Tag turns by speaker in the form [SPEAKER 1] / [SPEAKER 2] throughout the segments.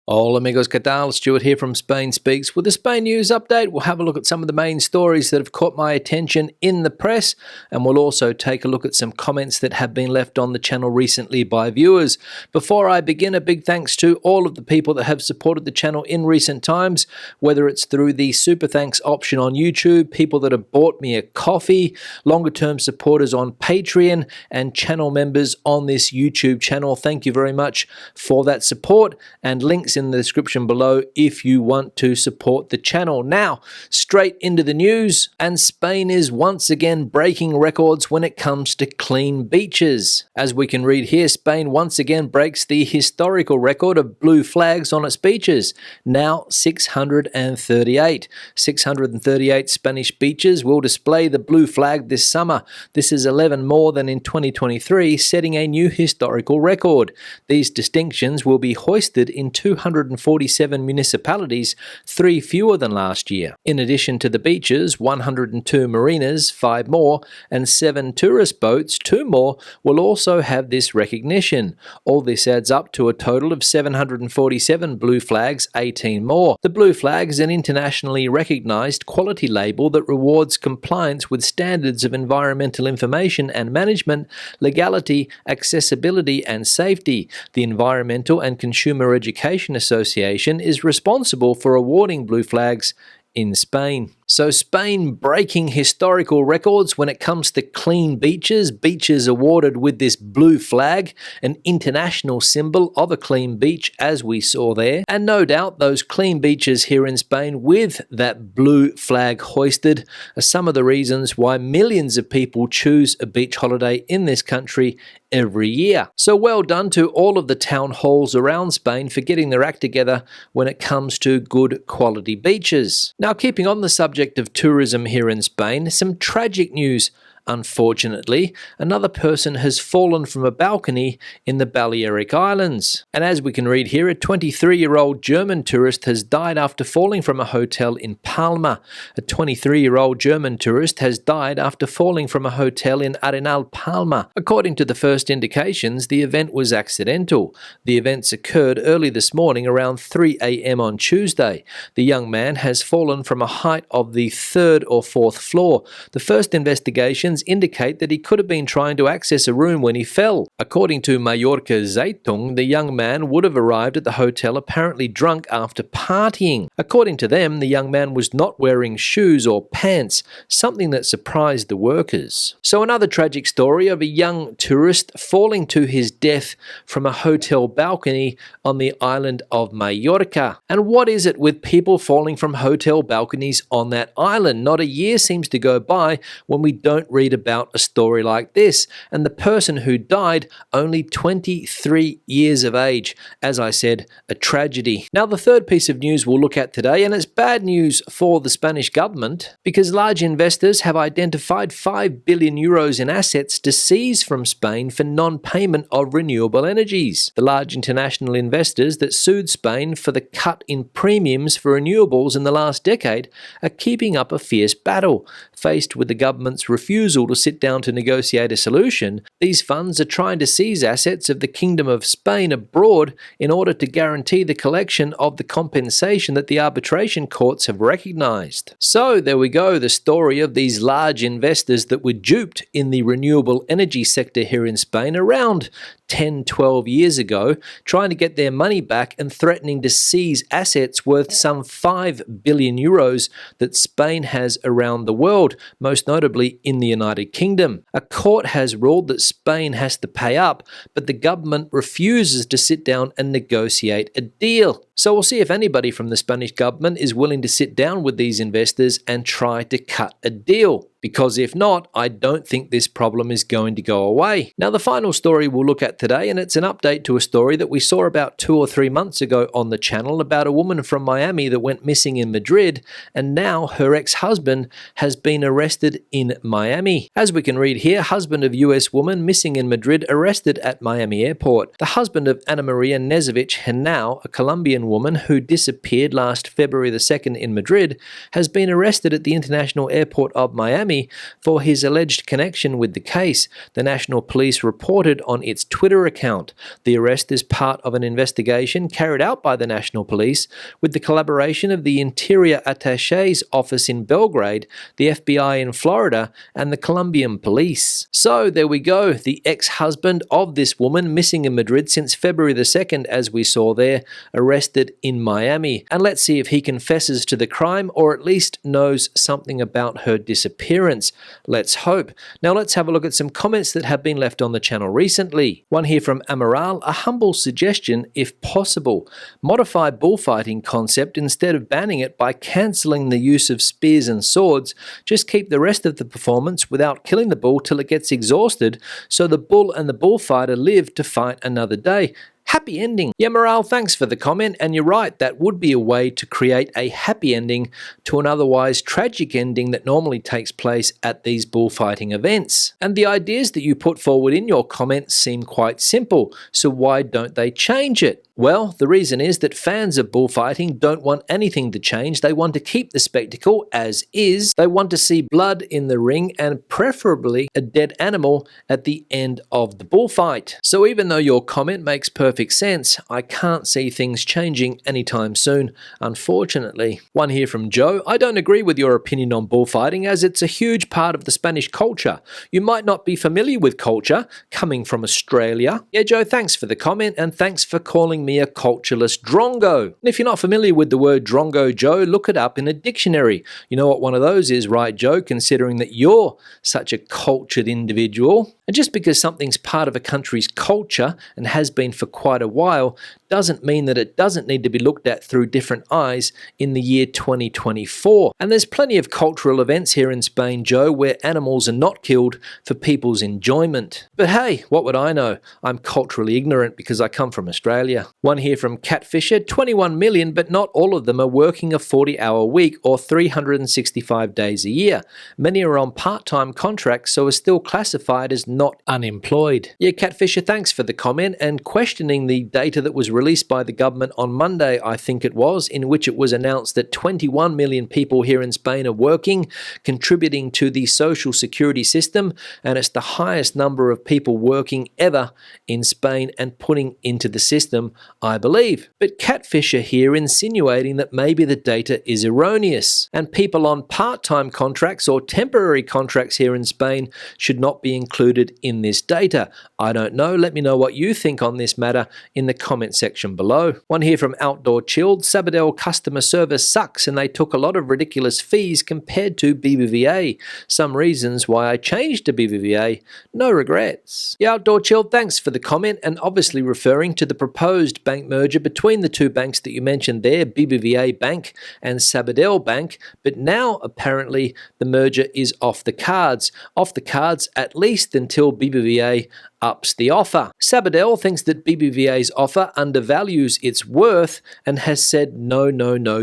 [SPEAKER 1] Hola amigos, ¿qué tal? Stuart here from Spain Speaks. With the Spain news update, we'll have a look at some of the main stories that have caught my attention in the press, and we'll also take a look at some comments that have been left on the channel recently by viewers. Before I begin, a big thanks to all of the people that have supported the channel in recent times, whether it's through the super thanks option on YouTube, people that have bought me a coffee, longer term supporters on Patreon, and channel members on this YouTube channel. Thank you very much for that support, and links in the description below if you want to support the channel. Now, straight into the news, and Spain is once again breaking records when it comes to clean beaches. As we can read here, Spain once again breaks the historical record of blue flags on its beaches, now 638. 638 Spanish beaches will display the blue flag this summer. This is 11 more than in 2023, setting a new historical record. These distinctions will be hoisted in 247 municipalities, 3 fewer than last year. In addition to the beaches, 102 marinas, 5 more, and 7 tourist boats, 2 more, will also have this recognition. All this adds up to a total of 747 blue flags, 18 more. The blue flag is an internationally recognized quality label that rewards compliance with standards of environmental information and management, legality, accessibility, and safety. The Environmental and Consumer Education Association is responsible for awarding blue flags in Spain. So Spain breaking historical records when it comes to clean beaches. Beaches awarded with this blue flag, an international symbol of a clean beach, as we saw there. And no doubt those clean beaches here in Spain with that blue flag hoisted are some of the reasons why millions of people choose a beach holiday in this country every year. So well done to all of the town halls around Spain for getting their act together when it comes to good quality beaches. Now, keeping on the subject of tourism here in Spain, some tragic news. Unfortunately, another person has fallen from a balcony in the Balearic Islands. And as we can read here, a 23-year-old German tourist has died after falling from a hotel in Palma. A 23-year-old German tourist has died after falling from a hotel in Arenal, Palma. According to the first indications, the event was accidental. The events occurred early this morning around 3 a.m. on Tuesday. The young man has fallen from a height of the 3rd or 4th floor. The first investigations indicate that he could have been trying to access a room when he fell. According to Mallorca Zeitung, the young man would have arrived at the hotel apparently drunk after partying. According to them, the young man was not wearing shoes or pants, something that surprised the workers. So another tragic story of a young tourist falling to his death from a hotel balcony on the island of Mallorca. And what is it with people falling from hotel balconies on that island? Not a year seems to go by when we don't read about a story like this, and the person who died only 23 years of age. As I said, a tragedy. Now, the third piece of news we'll look at today, and it's bad news for the Spanish government because large investors have identified 5 billion euros in assets to seize from Spain for non-payment of renewable energies. The large international investors that sued Spain for the cut in premiums for renewables in the last decade are keeping up a fierce battle. Faced with the government's refusal to sit down to negotiate a solution, these funds are trying to seize assets of the Kingdom of Spain abroad in order to guarantee the collection of the compensation that the arbitration courts have recognized. So there we go, the story of these large investors that were duped in the renewable energy sector here in Spain around 10-12 years ago, trying to get their money back and threatening to seize assets worth some 5 billion euros that Spain has around the world, most notably in the United Kingdom. A court has ruled that Spain has to pay up, but the government refuses to sit down and negotiate a deal. So we'll see if anybody from the Spanish government is willing to sit down with these investors and try to cut a deal. Because if not, I don't think this problem is going to go away. Now, the final story we'll look at today, and it's an update to a story that we saw about 2 or 3 months ago on the channel about a woman from Miami that went missing in Madrid, and now her ex-husband has been arrested in Miami. As we can read here, husband of US woman missing in Madrid arrested at Miami airport. The husband of Ana Maria Nezovich Henao, a Colombian woman who disappeared last February the 2nd in Madrid, has been arrested at the international airport of Miami Miami for his alleged connection with the case, the National Police reported on its Twitter account. The arrest is part of an investigation carried out by the National Police with the collaboration of the Interior Attache's office in Belgrade, the FBI in Florida, and the Colombian police. So there we go, the ex-husband of this woman missing in Madrid since February the 2nd, as we saw there, arrested in Miami. And let's see if he confesses to the crime or at least knows something about her disappearance. Let's hope. Now let's have a look at some comments that have been left on the channel recently. One here from Amaral, a humble suggestion if possible. Modify bullfighting concept instead of banning it by cancelling the use of spears and swords. Just keep the rest of the performance without killing the bull till it gets exhausted so the bull and the bullfighter live to fight another day. Happy ending. Yeah, Morale, thanks for the comment, and you're right, that would be a way to create a happy ending to an otherwise tragic ending that normally takes place at these bullfighting events. And the ideas that you put forward in your comments seem quite simple, so why don't they change it? Well, the reason is that fans of bullfighting don't want anything to change. They want to keep the spectacle as is. They want to see blood in the ring and preferably a dead animal at the end of the bullfight. So even though your comment makes perfect sense, I can't see things changing anytime soon, unfortunately. One here from Joe. I don't agree with your opinion on bullfighting as it's a huge part of the Spanish culture. You might not be familiar with culture coming from Australia. Yeah, Joe, thanks for the comment and thanks for calling me a cultureless drongo. And if you're not familiar with the word drongo, Joe, look it up in a dictionary. You know what one of those is, right, Joe, considering that you're such a cultured individual. And just because something's part of a country's culture and has been for quite a while doesn't mean that it doesn't need to be looked at through different eyes in the year 2024. And there's plenty of cultural events here in Spain, Joe, where animals are not killed for people's enjoyment. But hey, what would I know? I'm culturally ignorant because I come from Australia. One here from Catfisher, 21 million, but not all of them are working a 40-hour week or 365 days a year. Many are on part-time contracts, so are still classified as not unemployed. Yeah, Catfisher, thanks for the comment and questioning the data that was released by the government on Monday, I think it was, in which it was announced that 21 million people here in Spain are working, contributing to the social security system, and it's the highest number of people working ever in Spain and putting into the system, I believe. But Catfisher here insinuating that maybe the data is erroneous, and people on part-time contracts or temporary contracts here in Spain should not be included in this data. I don't know. Let me know what you think on this matter in the comment section below. One here from Outdoor Chilled. Sabadell customer service sucks and they took a lot of ridiculous fees compared to BBVA. Some reasons why I changed to BBVA. No regrets. Yeah, Outdoor Chilled, thanks for the comment and obviously referring to the proposed bank merger between the two banks that you mentioned there, BBVA Bank and Sabadell Bank, but now apparently the merger is off the cards. Off the cards at least until BBVA ups the offer. Sabadell thinks that BBVA's offer undervalues its worth and has said no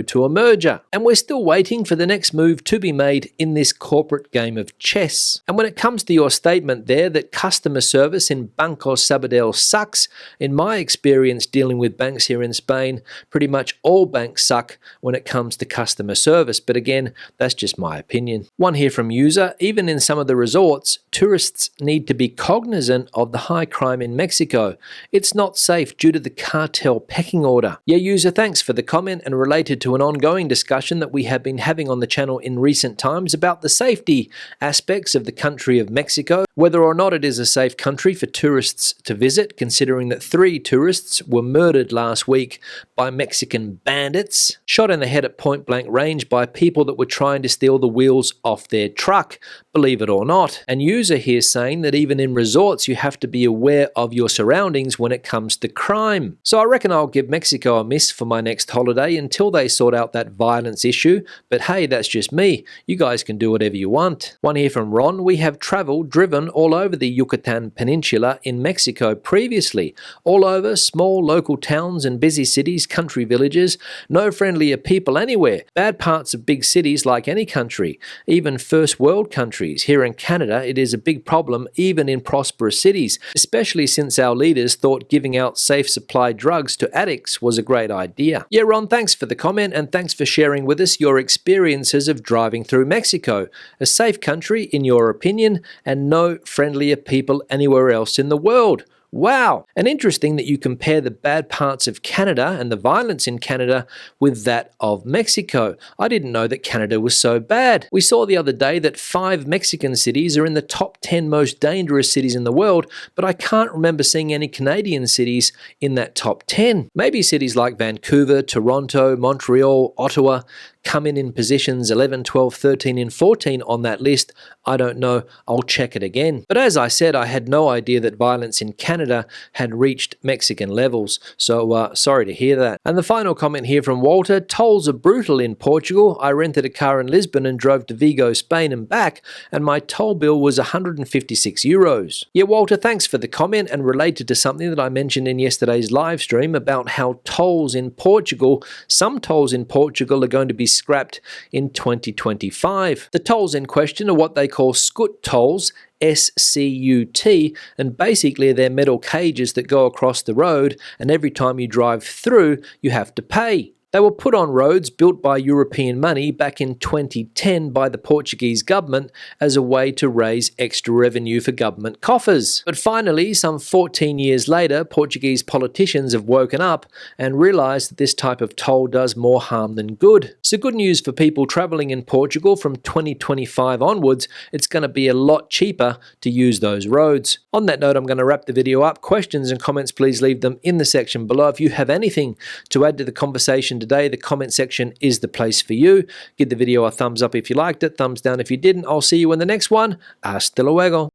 [SPEAKER 1] to a merger. And we're still waiting for the next move to be made in this corporate game of chess. And when it comes to your statement there that customer service in Banco Sabadell sucks, in my experience dealing with banks here in Spain, pretty much all banks suck when it comes to customer service. But again, that's just my opinion. One here from user, even in some of the resorts, tourists need to be cognizant of the high crime in Mexico. It's not safe due to the cartel pecking order. Yeah, user, thanks for the comment and related to an ongoing discussion that we have been having on the channel in recent times about the safety aspects of the country of Mexico, whether or not it is a safe country for tourists to visit, considering that 3 tourists were murdered last week by Mexican bandits, shot in the head at point blank range by people that were trying to steal the wheels off their truck, believe it or not. And user here saying that even in resorts you have to be aware of your surroundings when it comes to crime. So I reckon I'll give Mexico a miss for my next holiday until they sort out that violence issue, but hey, that's just me. You guys can do whatever you want. One here from Ron, we have traveled, driven happen all over the Yucatan Peninsula in Mexico previously. All over, small local towns and busy cities, country villages, no friendlier people anywhere. Bad parts of big cities like any country, even first world countries. Here in Canada, it is a big problem even in prosperous cities, especially since our leaders thought giving out safe supply drugs to addicts was a great idea. Yeah, Ron, thanks for the comment and thanks for sharing with us your experiences of driving through Mexico. A safe country, in your opinion, and no friendlier people anywhere else in the world. Wow! And interesting that you compare the bad parts of Canada and the violence in Canada with that of Mexico. I didn't know that Canada was so bad. We saw the other day that 5 Mexican cities are in the top 10 most dangerous cities in the world, but I can't remember seeing any Canadian cities in that top 10. Maybe cities like Vancouver, Toronto, Montreal, Ottawa come in positions 11, 12, 13 and 14 on that list. I don't know. I'll check it again. But as I said, I had no idea that violence in Canada had reached Mexican levels. So sorry to hear that. And the final comment here from Walter, tolls are brutal in Portugal. I rented a car in Lisbon and drove to Vigo, Spain and back, and my toll bill was 156 euros. Yeah, Walter, thanks for the comment, and related to something that I mentioned in yesterday's live stream about how tolls in Portugal, some tolls in Portugal are going to be scrapped in 2025. The tolls in question are what they call scut tolls, SCUT, and basically they're metal cages that go across the road, and every time you drive through, you have to pay. They were put on roads built by European money back in 2010 by the Portuguese government as a way to raise extra revenue for government coffers. But finally, some 14 years later, Portuguese politicians have woken up and realized that this type of toll does more harm than good. So good news for people traveling in Portugal from 2025 onwards, it's going to be a lot cheaper to use those roads. On that note, I'm going to wrap the video up. Questions and comments, please leave them in the section below. If you have anything to add to the conversation today, the comment section is the place for you. Give the video a thumbs up if you liked it, thumbs down if you didn't. I'll see you in the next one. Hasta luego.